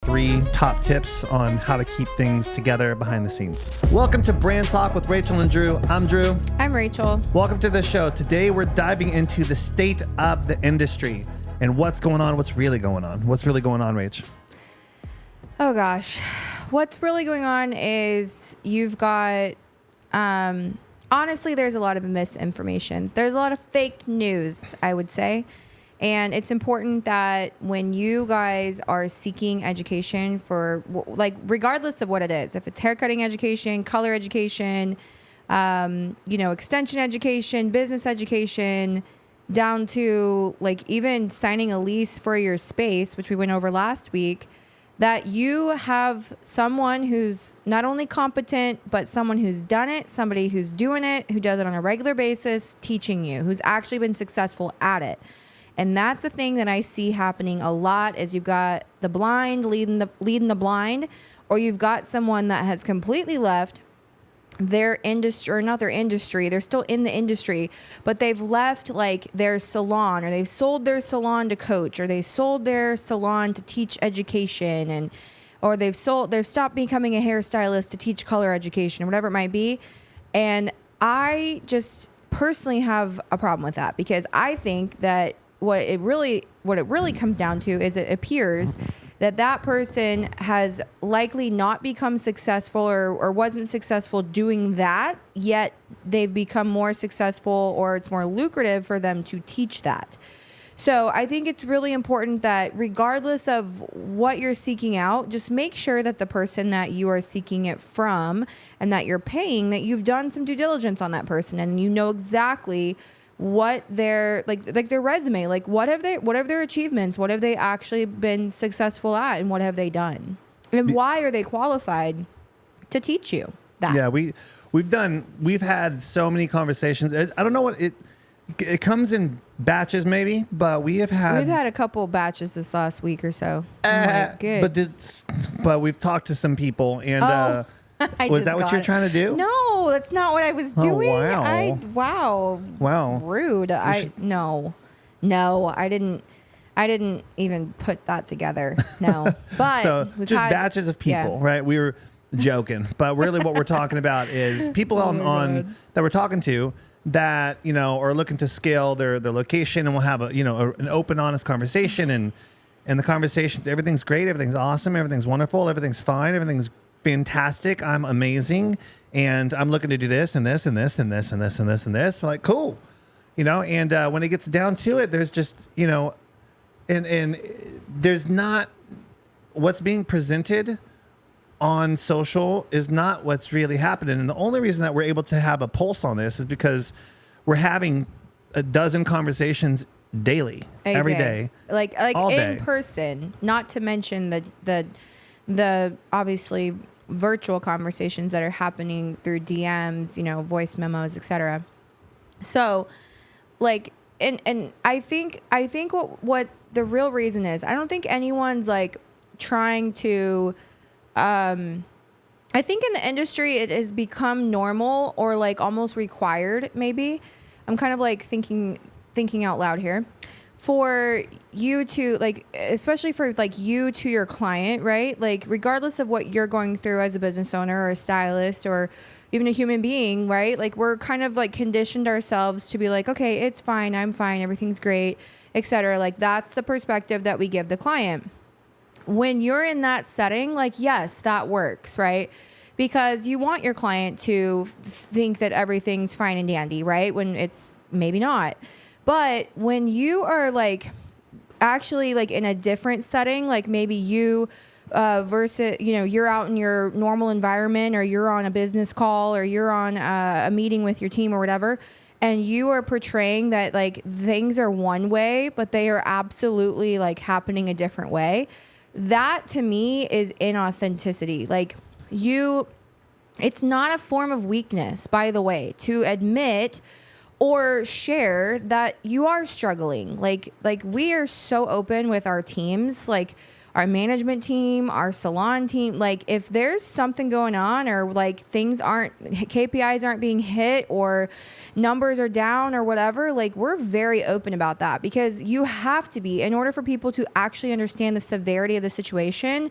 3 top tips on how to keep things together behind the scenes. Welcome to Brand Talk with Rachel and Drew. I'm Drew. I'm Rachel. Welcome to the show. Today we're diving into the state of the industry and what's going on, what's really going on. What's really going on, Rach? Oh gosh. What's really going on is you've got, honestly, there's a lot of misinformation. There's a lot of fake news, I would say. And it's important that when you guys are seeking education for, like, regardless of what it is, if it's haircutting education, color education, extension education, business education, down to like even signing a lease for your space, which we went over last week, that you have someone who's not only competent, but someone who's done it, somebody who's doing it, who does it on a regular basis, teaching you, who's actually been successful at it. And that's the thing that I see happening a lot is you've got the blind leading the blind, or you've got someone that has completely left their industry, or not their industry, they're still in the industry, but they've left like their salon, or they've sold their salon to coach, or they sold their salon to teach education, or they've stopped becoming a hairstylist to teach color education, or whatever it might be. And I just personally have a problem with that, because I think that what it really comes down to is it appears that person has likely not become successful or wasn't successful doing that, yet they've become more successful, or it's more lucrative for them to teach that. So I think it's really important that regardless of what you're seeking out, just make sure that the person that you are seeking it from and that you're paying, that you've done some due diligence on that person and you know exactly what their like their resume, like what have their achievements, what have they actually been successful at, and what have they done, and why are they qualified to teach you that? Yeah, we've had so many conversations. I don't know what it comes in batches maybe, but we've had a couple batches this last week or so. Good. But we've talked to some people and was that what you're trying to do? No, that's not what I was doing. Wow. Wow. Rude. No, I didn't even put that together. No. But so just batches of people, right? We were joking, but really what we're talking about is people on that we're talking to that, are looking to scale their location, and we'll have an open, honest conversation, and the conversations, everything's great, everything's awesome, everything's wonderful, everything's fine, everything's fantastic, I'm amazing, and I'm looking to do this and this and this and this and this and this and this. Like, cool, and when it gets down to it, there's just and there's not what's being presented on social is not what's really happening. And the only reason that we're able to have a pulse on this is because we're having a dozen conversations daily, every day, like all in day. Person, not to mention the obviously virtual conversations that are happening through DMs, voice memos, etc. So like, and I think what the real reason is, I don't think anyone's like trying to, I think in the industry it has become normal or like almost required. Maybe I'm kind of like thinking out loud here, for you to like, especially for like you to your client, right? Like regardless of what you're going through as a business owner or a stylist or even a human being, right? Like we're kind of like conditioned ourselves to be like, okay, it's fine, I'm fine, everything's great, etc. Like that's the perspective that we give the client. When you're in that setting, like, yes, that works, right? Because you want your client to think that everything's fine and dandy, right? When it's maybe not. But when you are like actually like in a different setting, like maybe you versus, you're out in your normal environment, or you're on a business call, or you're on a meeting with your team or whatever, and you are portraying that like things are one way, but they are absolutely like happening a different way. That to me is inauthenticity. Like it's not a form of weakness, by the way, to admit or share that you are struggling. Like we are so open with our teams. Like our management team, our salon team. Like if there's something going on or like KPIs aren't being hit or numbers are down or whatever, like we're very open about that, because you have to be, in order for people to actually understand the severity of the situation,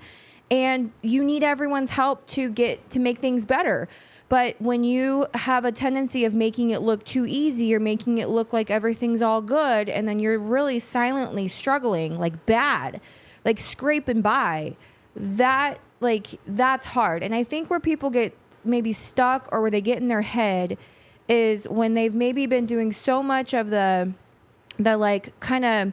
and you need everyone's help to make things better. But when you have a tendency of making it look too easy or making it look like everything's all good, and then you're really silently struggling, like bad, like scraping by, that's hard. And I think where people get maybe stuck or where they get in their head is when they've maybe been doing so much of the like kind of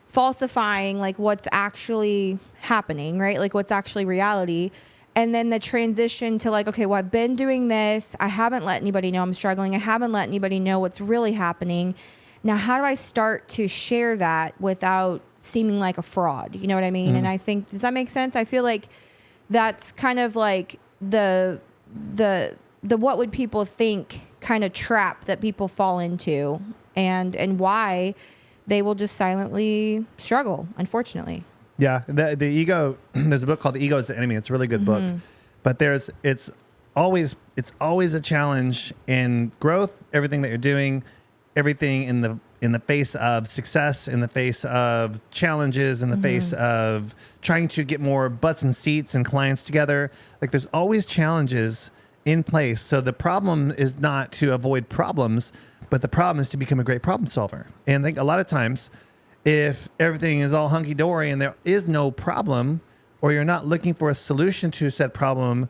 falsifying like what's actually happening, right? Like what's actually reality. And then the transition to like, okay, well, I've been doing this. I haven't let anybody know I'm struggling. I haven't let anybody know what's really happening. Now, how do I start to share that without seeming like a fraud? You know what I mean? And I think, does that make sense? I feel like that's kind of like the what would people think kind of trap that people fall into, and why they will just silently struggle, unfortunately. Yeah, the ego. There's a book called "The Ego Is the Enemy." It's a really good book, but it's always a challenge in growth. Everything that you're doing, everything in the face of success, in the face of challenges, in the face of trying to get more butts and seats and clients together. Like there's always challenges in place. So the problem is not to avoid problems, but the problem is to become a great problem solver. And I think a lot of times, if everything is all hunky-dory and there is no problem, or you're not looking for a solution to said problem,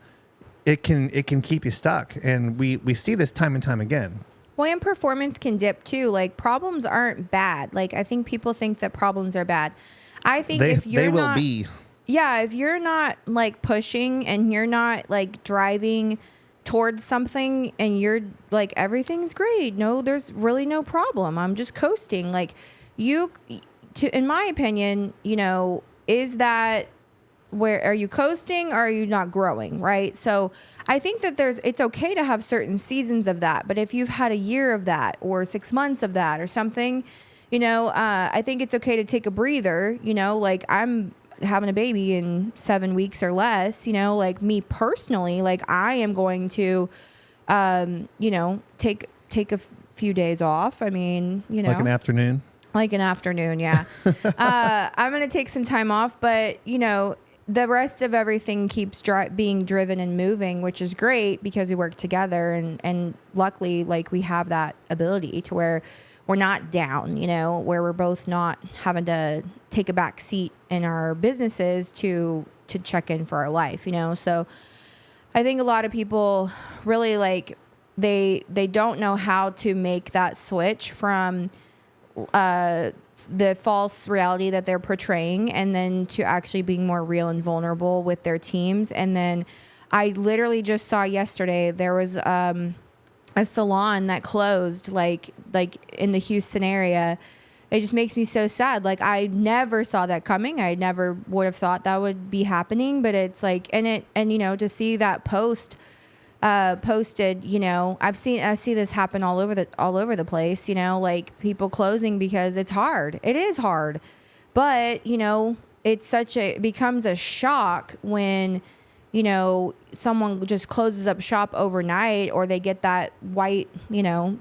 it can keep you stuck. And we see this time and time again. Well, and performance can dip too. Like problems aren't bad. Like I think people think that problems are bad. I think if you're not, if you're not like pushing and you're not like driving towards something and you're like, everything's great. No, there's really no problem. I'm just coasting. Like in my opinion, is that where are you coasting or are you not growing? Right. So I think that it's okay to have certain seasons of that, but if you've had a year of that or 6 months of that or something, I think it's okay to take a breather, like I'm having a baby in 7 weeks or less, like me personally, like I am going to, take a few days off. I mean, like an afternoon. Like an afternoon, yeah. I'm going to take some time off, but, the rest of everything keeps being driven and moving, which is great because we work together. And luckily, like, we have that ability to where we're not down, where we're both not having to take a back seat in our businesses to check in for our life, So I think a lot of people really, like, they don't know how to make that switch from the false reality that they're portraying and then to actually being more real and vulnerable with their teams. And then I literally just saw yesterday there was a salon that closed like in the Houston area. It just makes me so sad. Like I never saw that coming. I never would have thought that would be happening, but it's like, and to see that posted, I see this happen all over the place, like people closing because it's hard. It is hard. But, it becomes a shock when, someone just closes up shop overnight or they get that white,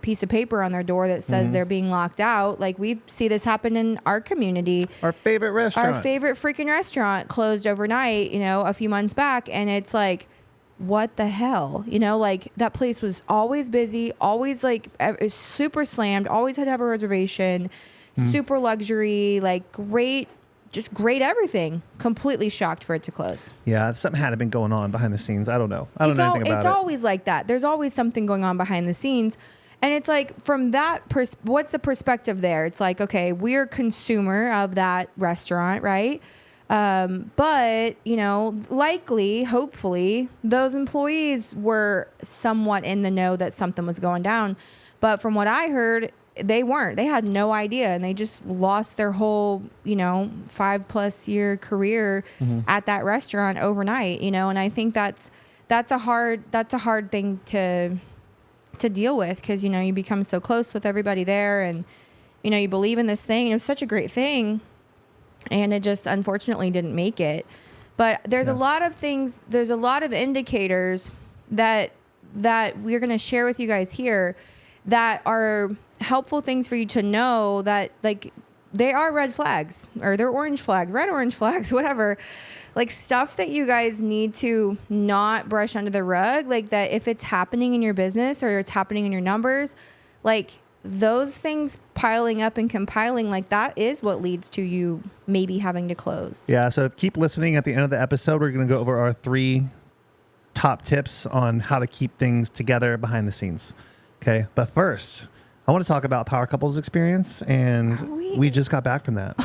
piece of paper on their door that says they're being locked out. Like we see this happen in our community. Our favorite restaurant. Our favorite freaking restaurant closed overnight, a few months back. And it's like, what the hell? Like that place was always busy, always like super slammed, always had to have a reservation, super luxury, like great, just great everything. Completely shocked for it to close. Yeah, something had been going on behind the scenes. I don't know. I don't know anything about it. It's always like that. There's always something going on behind the scenes. And it's like from that, what's the perspective there? It's like, okay, we're consumer of that restaurant, right? But, likely, hopefully, those employees were somewhat in the know that something was going down. But from what I heard, they weren't. They had no idea. And they just lost their whole, 5+ year career at that restaurant overnight, And I think that's a hard thing to deal with because, you become so close with everybody there and, you believe in this thing. It was such a great thing. and it just unfortunately didn't make it. But there's a lot of things, there's a lot of indicators that we're going to share with you guys here that are helpful things for you to know that, like, they are red flags, or they're orange flags, red orange flags, whatever. Like, stuff that you guys need to not brush under the rug. Like, that if it's happening in your business or it's happening in your numbers, like, those things piling up and compiling, like, that is what leads to you maybe having to close. Yeah. So keep listening. At the end of the episode, we're going to go over our 3 top tips on how to keep things together behind the scenes. Okay. But first, I want to talk about Power Couple's experience, and we just got back from that.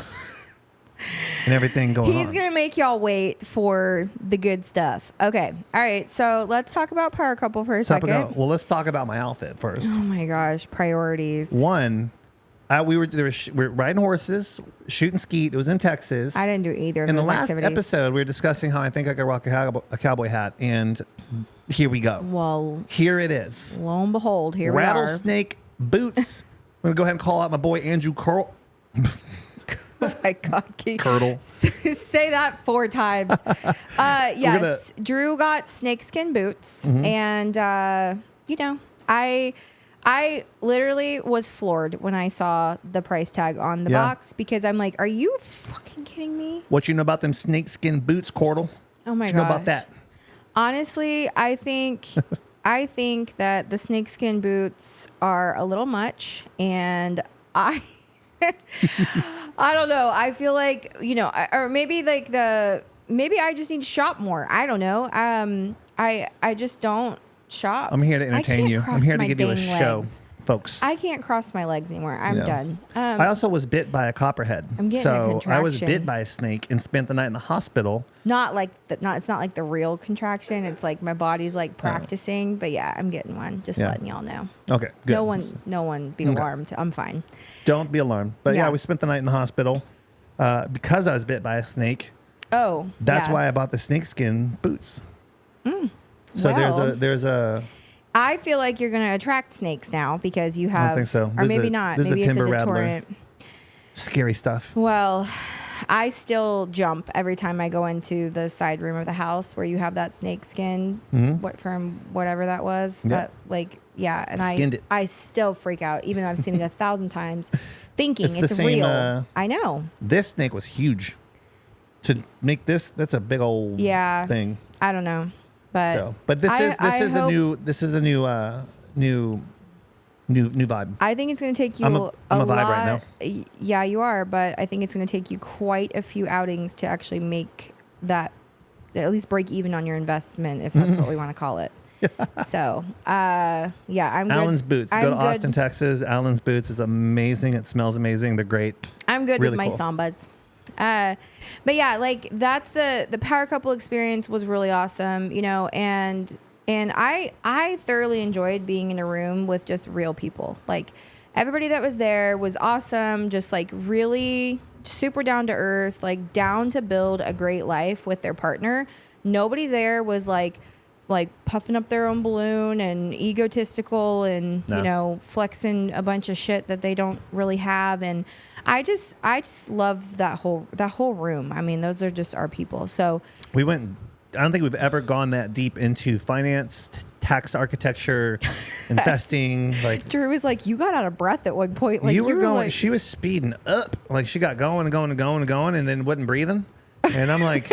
And everything going on. He's going to make y'all wait for the good stuff. Okay. All right. So let's talk about Power Couple for a second. Well, let's talk about my outfit first. Oh my gosh. Priorities. One, we were riding horses, shooting skeet. It was in Texas. I didn't do either of in those the last activities. Episode, we were discussing how I think I could rock a cowboy hat. And here we go. Well, here it is. Lo and behold, here we are. Rattlesnake boots. I'm going to go ahead and call out my boy, Andrew Curl. Oh my God, Keith. Curdle. Say that 4 times. Yes, Drew got snakeskin boots, and you know, I literally was floored when I saw the price tag on the box, because I'm like, are you fucking kidding me? What you know about them snakeskin boots, Cordle? Oh my God. What you know about that? Honestly, I think that the snakeskin boots are a little much, and I don't know. I feel like, you know, or maybe like maybe I just need to shop more. I don't know. I just don't shop. I'm here to entertain you. I'm here to give you a show, folks. I can't cross my legs anymore. I'm done. I also was bit by a copperhead. I'm getting a contraction. I was bit by a snake and spent the night in the hospital. It's not like the real contraction. It's like my body's like practicing. But yeah, I'm getting one. Just letting y'all know. Okay, good. No one be alarmed. I'm fine. Don't be alarmed. But yeah, we spent the night in the hospital because I was bit by a snake. Oh, that's why I bought the snakeskin boots. So there's a. I feel like you're going to attract snakes now because you have. I don't think so. Or maybe not. Maybe it's a deterrent. Scary stuff. Well, I still jump every time I go into the side room of the house where you have that snake skin, from whatever that was. Yep. And I still freak out, even though I've seen it 1,000 times, thinking it's same, real. I know. This snake was huge. To make this, that's a big old thing. I don't know. But this is a new vibe. I think it's going to take you I'm a vibe right now. Yeah, you are, but I think it's going to take you quite a few outings to actually make that, at least break even on your investment, if that's what we want to call it. So, I'm Allen's good. Boots. Go to Austin, Texas. Allen's Boots is amazing. It smells amazing. They're great. I'm good with my Sambas. But yeah, like that's the Power Couple experience was really awesome, you know, and I thoroughly enjoyed being in a room with just real people. Like everybody that was there was awesome, just like really super down to earth, like down to build a great life with their partner. Nobody there was like puffing up their own balloon and egotistical and you know, flexing a bunch of shit that they don't really have. And I just love that whole room. I mean, those are just our people. So we went. I don't think we've ever gone that deep into finance, tax architecture, investing. Like Drew was like, you got out of breath at one point. Like you were going. She was speeding up. Like she got going and going and going and going, and then wasn't breathing. And I'm like,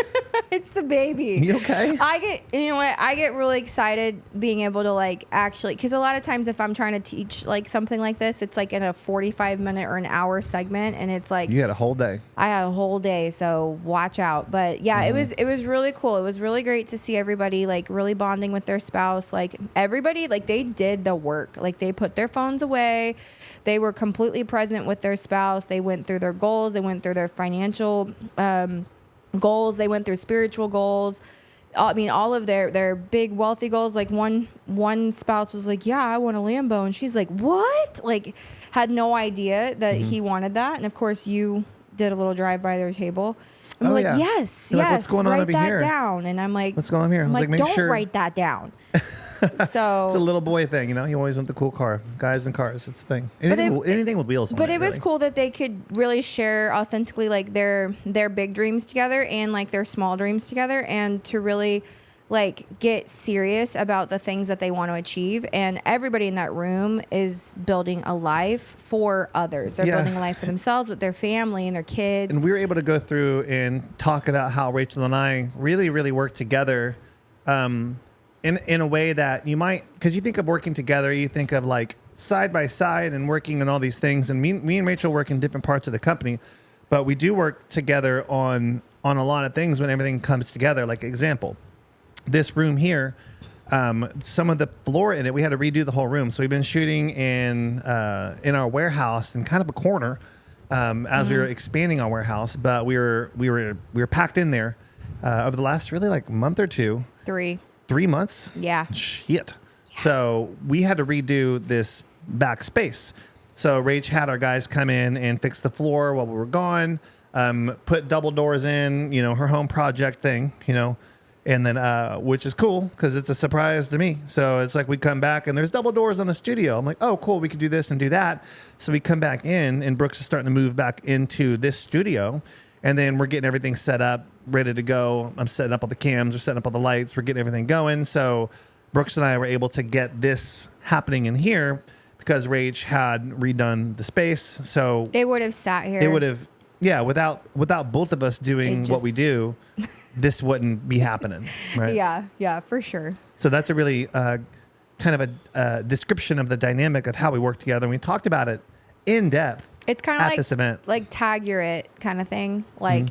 it's the baby. You okay? I get really excited being able to like actually, because a lot of times if I'm trying to teach like something like this, it's like in a 45-minute or an hour segment, and it's like you had a whole day. I had a whole day, so watch out. But yeah, it was really cool. It was really great to see everybody like really bonding with their spouse. Like everybody, like they did the work. Like they put their phones away. They were completely present with their spouse. They went through their goals. They went through their financial goals. They went through spiritual goals. I mean, all of their big wealthy goals. Like one spouse was like, yeah, I want a Lambo. And she's like, what? Like had no idea that he wanted that. And of course you did a little drive by their table. I'm like, yes, like, what's going on write over that here? down. And I'm like, what's going on here? I was like, don't write that down. So it's a little boy thing, you know. You always want the cool car. Guys and cars, it's the thing. Anything with wheels on it. But it was really. cool that they could really share authentically like their big dreams together and like their small dreams together, and to really like get serious about the things that they want to achieve. And everybody in that room is building a life for others. They're building a life for themselves with their family and their kids. And we were able to go through and talk about how Rachel and I really, really work together in a way that you might, because you think of working together, you think of like side by side and working on all these things. And me and Rachel work in different parts of the company, but we do work together on a lot of things when everything comes together. Like example, this room here, some of the floor in it, we had to redo the whole room. So we've been shooting in our warehouse in kind of a corner as we were expanding our warehouse. But we were packed in there over the last really like month or two. 3 months. Yeah. Shit. Yeah. So we had to redo this back space. So Rach had our guys come in and fix the floor while we were gone. Put double doors in, you know, her home project thing, you know. And then, which is cool because it's a surprise to me. So it's like we come back and there's double doors on the studio. I'm like, oh, cool. We could do this and do that. So we come back in and Brooks is starting to move back into this studio. And then we're getting everything set up, ready to go. I'm setting up all the cams. We're setting up all the lights. We're getting everything going. So Brooks and I were able to get this happening in here because Rach had redone the space. So they would have sat here. They would have, yeah, without both of us doing what we do, this wouldn't be happening, right? Yeah, for sure. So that's a really kind of a description of the dynamic of how we work together. And we talked about it in depth. It's kind of at like this event, like tag you're it kind of thing. Like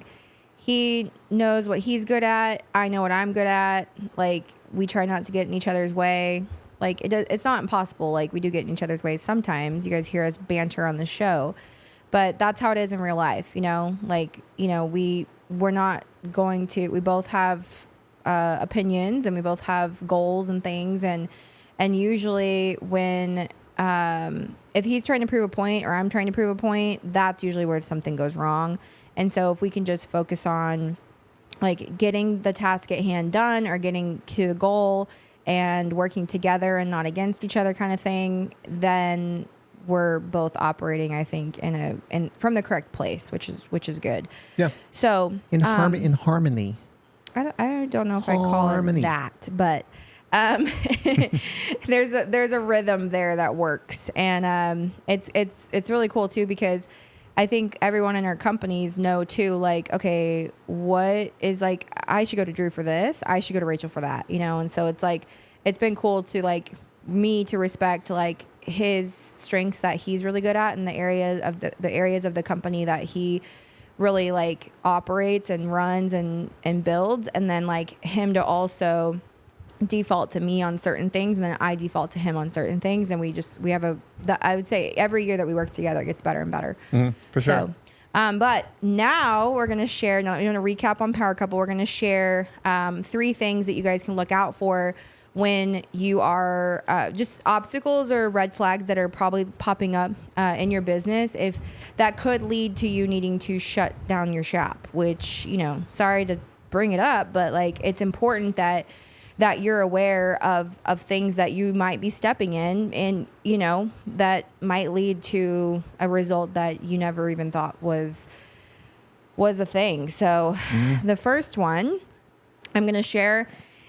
he knows what he's good at. I know what I'm good at. Like we try not to get in each other's way. Like it's not impossible. Like we do get in each other's way sometimes. You guys hear us banter on the show, but that's how it is in real life. You know, like you know we're not going to. We both have opinions and we both have goals and things. And usually when if he's trying to prove a point or I'm trying to prove a point, that's usually where something goes wrong. And so if we can just focus on like getting the task at hand done or getting to the goal and working together and not against each other kind of thing, then we're both operating, I think, in from the correct place, which is good. Yeah. So in harmony. I don't know if I call it that, but there's a rhythm there that works, and it's really cool too because I think everyone in our companies know too, like, okay, what is like, I should go to Drew for this, I should go to Rachel for that, you know? And so it's like, it's been cool to like me to respect like his strengths that he's really good at in the areas of the areas of the company that he really like operates and runs and builds, and then like him to also default to me on certain things, and then I default to him on certain things, and we have I would say every year that we work together it gets better and better. For sure. So, but now we're going to share, now we're going to recap on Power Couple. We're going to share 3 things that you guys can look out for when you are just obstacles or red flags that are probably popping up in your business, if that could lead to you needing to shut down your shop, which, you know, sorry to bring it up, but like it's important that you're aware of things that you might be stepping in, and, you know, that might lead to a result that you never even thought was a thing. So the first one I'm going to share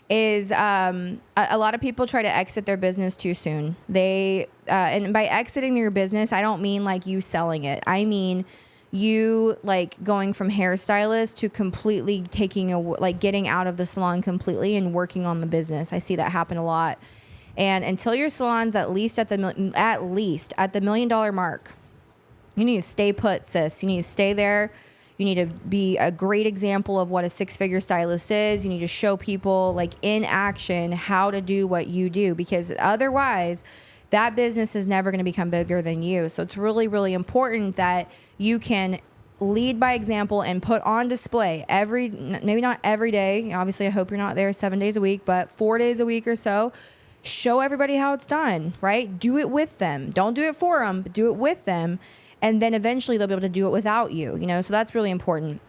is a lot of people try to exit their business too soon. They and by exiting your business, I don't mean like you selling it. I mean you like going from hairstylist to completely getting out of the salon completely and working on the business. I see that happen a lot. And until your salon's at least at the $1 million mark, you need to stay put, sis. You need to stay there. You need to be a great example of what a 6-figure stylist is. You need to show people like in action how to do what you do, because otherwise that business is never going to become bigger than you. So it's really, really important that you can lead by example and put on display maybe not every day. Obviously, I hope you're not there 7 days a week, but 4 days a week or so. Show everybody how it's done, right? Do it with them. Don't do it for them, but do it with them. And then eventually they'll be able to do it without you, you know? So that's really important.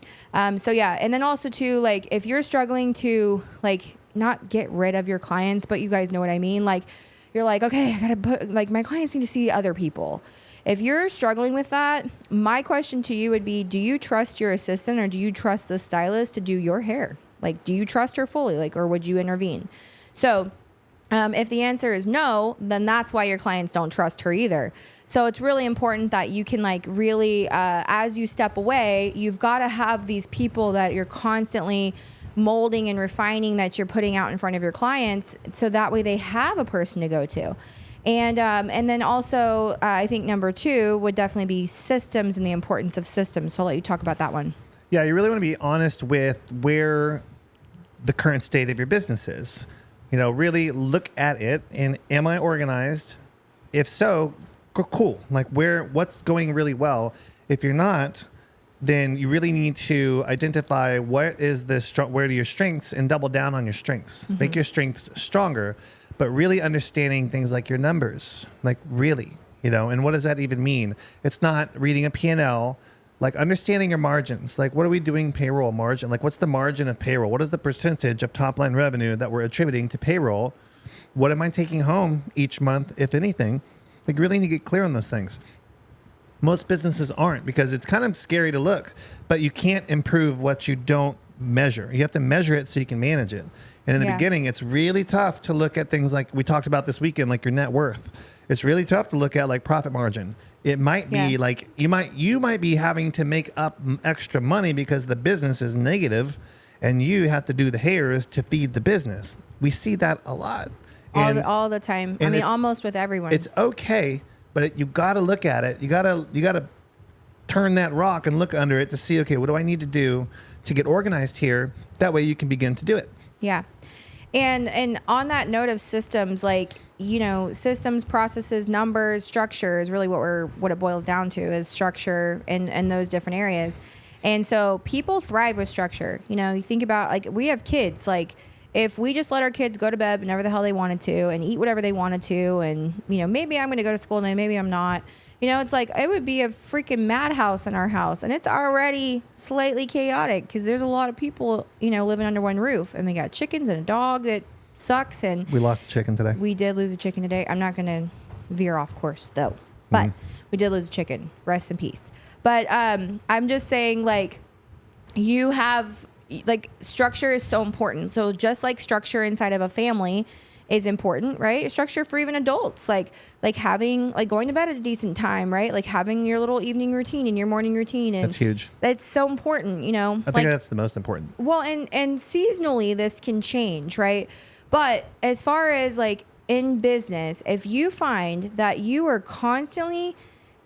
So yeah. And then also too, like if you're struggling to like not get rid of your clients, but you guys know what I mean. Like, you're like, okay, I gotta put, like, my clients need to see other people. If you're struggling with that, my question to you would be, do you trust your assistant or do you trust the stylist to do your hair? Like, do you trust her fully? Like, or would you intervene? So if the answer is no, then that's why your clients don't trust her either. So it's really important that you can, like, really, as you step away, you've got to have these people that you're constantly molding and refining, that you're putting out in front of your clients, so that way they have a person to go to. And then also, I think number 2 would definitely be systems and the importance of systems. So I'll let you talk about that one. Yeah, you really want to be honest with where the current state of your business is. You know, really look at it and am I organized? If so, cool. Like, what's going really well? If you're not, then you really need to identify where are your strengths and double down on your strengths. Mm-hmm. Make your strengths stronger, but really understanding things like your numbers, like really, and what does that even mean? It's not reading a P&L, like understanding your margins. Like, what are we doing payroll margin? Like, what's the margin of payroll? What is the percentage of top line revenue that we're attributing to payroll? What am I taking home each month, if anything? Like, really need to get clear on those things. Most businesses aren't, because it's kind of scary to look, but you can't improve what you don't measure. You have to measure it so you can manage it. And in the beginning, it's really tough to look at things like we talked about this weekend, like your net worth. It's really tough to look at like profit margin. It might be like you might be having to make up extra money because the business is negative and you have to do the hairs to feed the business. We see that a lot. All the time. I mean, almost with everyone. It's okay, but you got to look at it. You got to turn that rock and look under it to see, okay, what do I need to do to get organized here? That way you can begin to do it. Yeah. And on that note of systems, like, systems, processes, numbers, structure is really what it boils down to, is structure and those different areas. And so people thrive with structure. You think about, like, we have kids, like, if we just let our kids go to bed whenever the hell they wanted to and eat whatever they wanted to, and, maybe I'm going to go to school and maybe I'm not, it's like, it would be a freaking madhouse in our house. And it's already slightly chaotic because there's a lot of people, living under one roof, and we got chickens and a dog that sucks. And we lost a chicken today. We did lose a chicken today. I'm not going to veer off course though, but we did lose a chicken. Rest in peace. But I'm just saying, like, you have, like, structure is so important. So just like structure inside of a family is important, right? Structure for even adults, like having, like, going to bed at a decent time, right? Like having your little evening routine and your morning routine. And that's huge. That's so important, I think that's the most important. Well, and seasonally this can change, right? But as far as, like, in business, if you find that you are constantly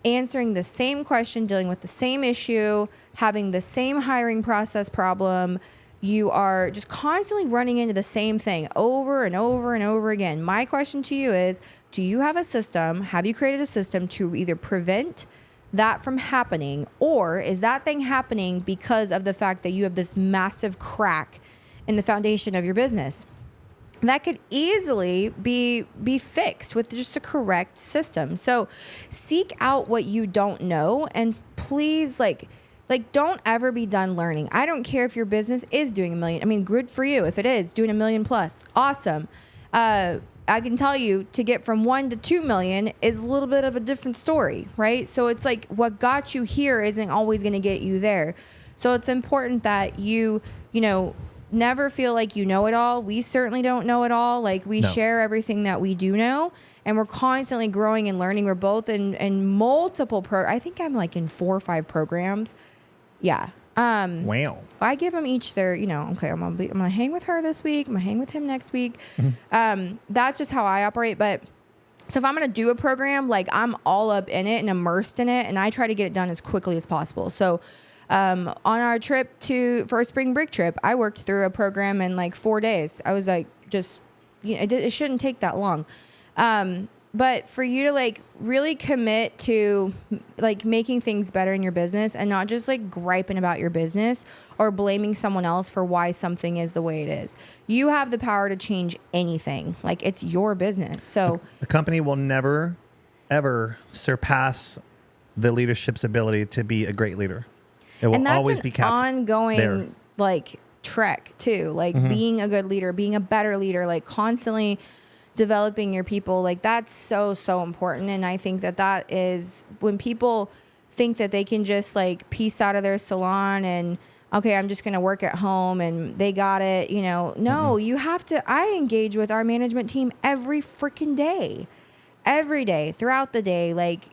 answering the same question, dealing with the same issue, having the same hiring process problem, you are just constantly running into the same thing over and over and over again. My question to you is, do you have a system? Have you created a system to either prevent that from happening, or is that thing happening because of the fact that you have this massive crack in the foundation of your business? That could easily be fixed with just a correct system. So seek out what you don't know, and please, like, don't ever be done learning. I don't care if your business is doing $1 million. I mean, good for you. If it is doing $1 million plus, awesome. I can tell you, to get from 1 to 2 million is a little bit of a different story, right? So it's like, what got you here isn't always going to get you there. So it's important that you never feel like you know it all. We certainly don't know it all. Like, we share everything that we do know, and we're constantly growing and learning. We're both in multiple I think I'm like in 4 or 5 programs. Yeah. Wow. I give them each their, okay, I'm gonna hang with her this week. I'm gonna hang with him next week. Mm-hmm. That's just how I operate. But so if I'm gonna do a program, like, I'm all up in it and immersed in it, and I try to get it done as quickly as possible. So on our trip for a spring break trip, I worked through a program in like 4 days. I was like, just, it shouldn't take that long. But for you to, like, really commit to, like, making things better in your business, and not just, like, griping about your business or blaming someone else for why something is the way it is. You have the power to change anything. Like, it's your business. So the company will never, ever surpass the leadership's ability to be a great leader. It will always be kept ongoing there. Like, trek too, like being a good leader, being a better leader, like constantly developing your people. Like that's so important. And I think that is when people think that they can just like piece out of their salon and okay, I'm just going to work at home and they got it, you know. No, you have to. I engage with our management team every freaking day, every day throughout the day, like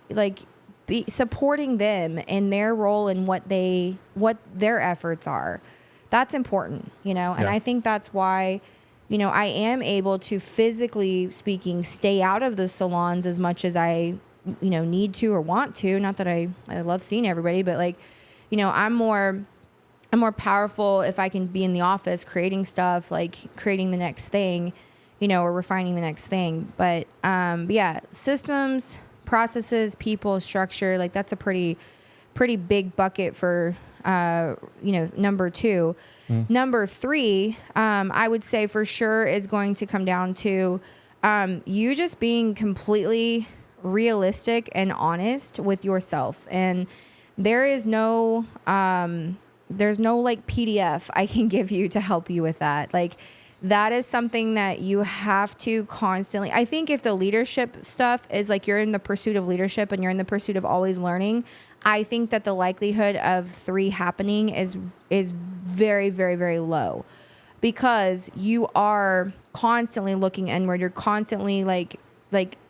be supporting them in their role and what their efforts are. That's important, you know. And I think that's why, you know, I am able to, physically speaking, stay out of the salons as much as I, you know, need to or want to. Not that I love seeing everybody, but like, you know, I'm more powerful if I can be in the office creating stuff, like creating the next thing, you know, or refining the next thing. But yeah, systems, processes, people, structure, like that's a pretty big bucket for, you know, number 2. Number 3, I would say for sure is going to come down to you just being completely realistic and honest with yourself. And there's no like PDF I can give you to help you with that. Like that is something that you have to constantly, I think if the leadership stuff is like you're in the pursuit of leadership and you're in the pursuit of always learning, I think that the likelihood of 3 happening is very, very, very low, because you are constantly looking inward. You're constantly like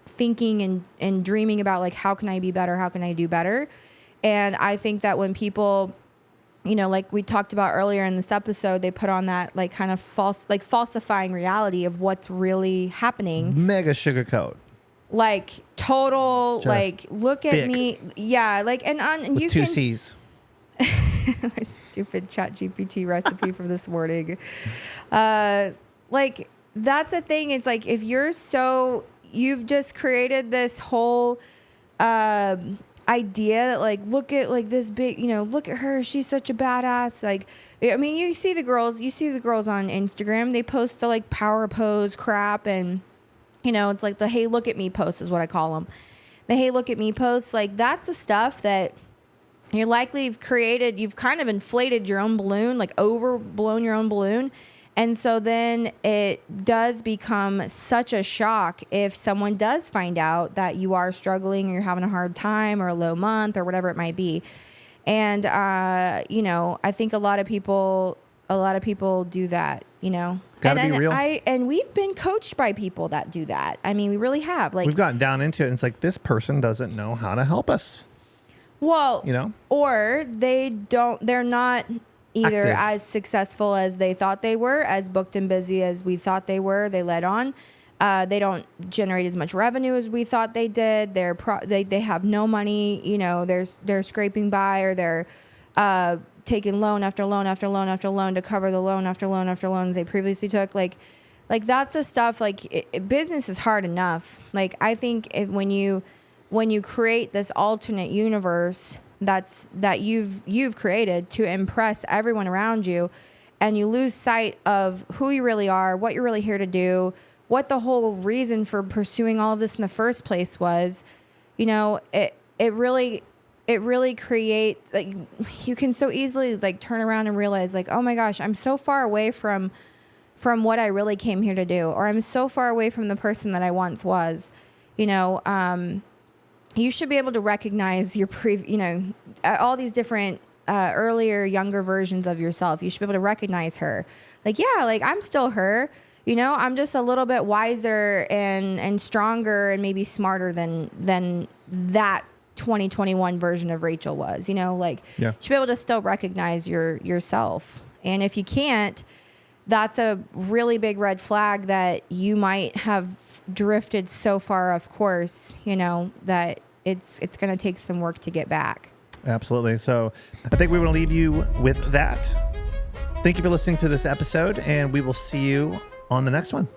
thinking and dreaming about like, how can I be better? How can I do better? And I think that when people, you know, like we talked about earlier in this episode, they put on that like kind of falsifying reality of what's really happening. Mega sugarcoat. Like total, Just like look at me. Yeah. Like, and with you 2 can. C's. My stupid ChatGPT recipe for this morning. Like that's a thing. It's like, if you've just created this whole, idea that like, look at like this big, you know, look at her, she's such a badass. Like, I mean, you see the girls on Instagram, they post the like power pose crap, and you know, it's like the hey look at me post is what I call them. The hey look at me posts, like that's the stuff that you're likely you've kind of inflated your own balloon, like overblown your own balloon. And so then it does become such a shock if someone does find out that you are struggling or you're having a hard time or a low month or whatever it might be. And, you know, I think a lot of people do that, you know. Gotta be real. And we've been coached by people that do that. I mean, we really have. Like, we've gotten down into it, and it's like, this person doesn't know how to help us. Well, you know, or they're not either active, as successful as they thought they were, as booked and busy as we thought they were. They led on. They don't generate as much revenue as we thought they did. They have no money. You know, they're scraping by, or they're taking loan after loan after loan after loan to cover the loan after loan after loan they previously took. Like that's the stuff. Like business is hard enough. Like I think when you create this alternate universe that you've created to impress everyone around you, and you lose sight of who you really are, what you're really here to do, what the whole reason for pursuing all of this in the first place was, you know, it really creates, like, you can so easily like turn around and realize like, oh my gosh, I'm so far away from what I really came here to do, or I'm so far away from the person that I once was, you know. You should be able to recognize your all these different earlier, younger versions of yourself. You should be able to recognize her. Like, yeah, like I'm still her, you know, I'm just a little bit wiser and stronger and maybe smarter than that 2021 version of Rachel was, you know, like you should be able to still recognize yourself. And if you can't, that's a really big red flag that you might have drifted so far off course, you know, that it's going to take some work to get back. Absolutely. So I think we want to leave you with that. Thank you for listening to this episode, and we will see you on the next one.